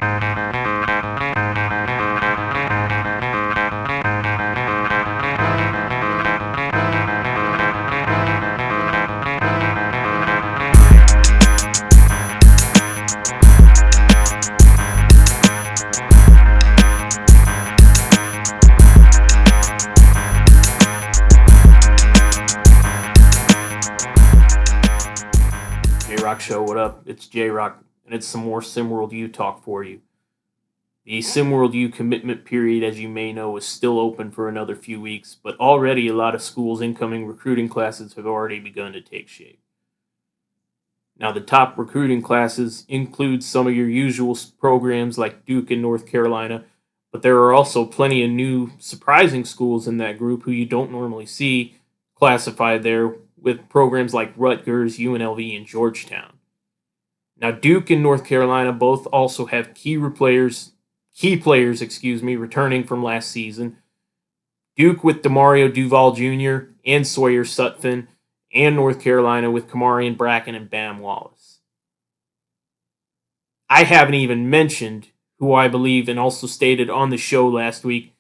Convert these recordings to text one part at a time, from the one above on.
J-Rock Show, what up? It's J-Rock, and it's some more SimWorld U talk for you. The SimWorld U commitment period, as you may know, is still open for another few weeks, but already a lot of schools' incoming recruiting classes have already begun to take shape. Now, the top recruiting classes include some of your usual programs like Duke and North Carolina, but there are also plenty of new, surprising schools in that group who you don't normally see classified there, with programs like Rutgers, UNLV, and Georgetown. Now, Duke and North Carolina both also have key players, returning from last season. Duke with Demario Duval Jr. and Sawyer Sutphin, and North Carolina with Kamarian Bracken and Bam Wallace. I haven't even mentioned who I believe, and also stated on the show last week,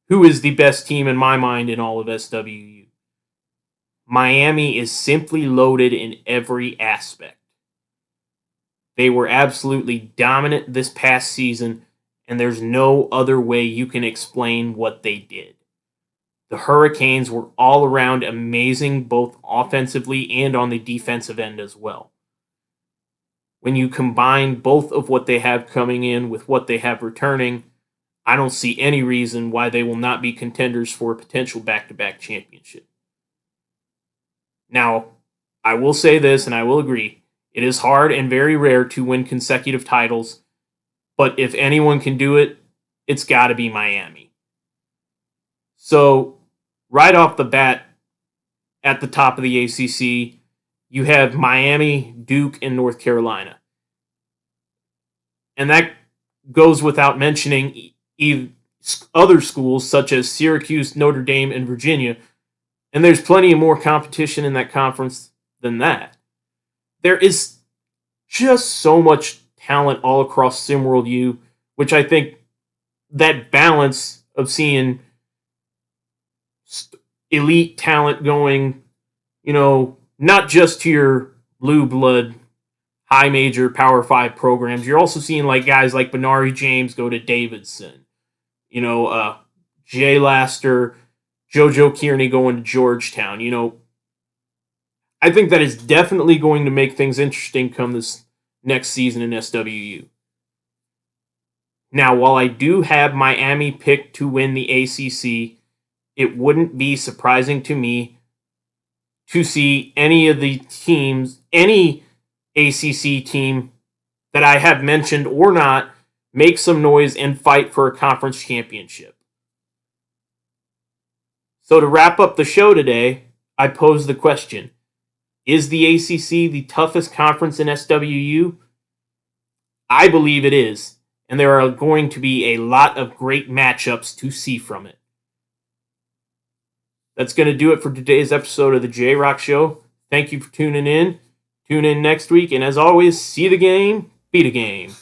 who is the best team in my mind in all of SWU. Miami is simply loaded in every aspect. They were absolutely dominant this past season, and there's no other way you can explain what they did. The Hurricanes were all around amazing, both offensively and on the defensive end as well. When you combine both of what they have coming in with what they have returning, I don't see any reason why they will not be contenders for a potential back-to-back championship. Now, I will say this, and I will agree, it is hard and very rare to win consecutive titles, but if anyone can do it, it's got to be Miami. So, right off the bat, at the top of the ACC, you have Miami, Duke, and North Carolina. And that goes without mentioning other schools such as Syracuse, Notre Dame, and Virginia. And there's plenty of more competition in that conference than that. There is just so much talent all across SimWorld U, which I think that balance of seeing elite talent going, not just to your blue blood, high major Power 5 programs. You're also seeing guys like Benari James go to Davidson. Jay Laster, JoJo Kearney going to Georgetown. I think that is definitely going to make things interesting come this next season in SWU. Now, while I do have Miami picked to win the ACC, it wouldn't be surprising to me to see any of the teams, any ACC team that I have mentioned or not, make some noise and fight for a conference championship. So to wrap up the show today, I pose the question, is the ACC the toughest conference in SWU? I believe it is, and there are going to be a lot of great matchups to see from it. That's going to do it for today's episode of the J-Rock Show. Thank you for tuning in. Tune in next week, and as always, see the game, be the game.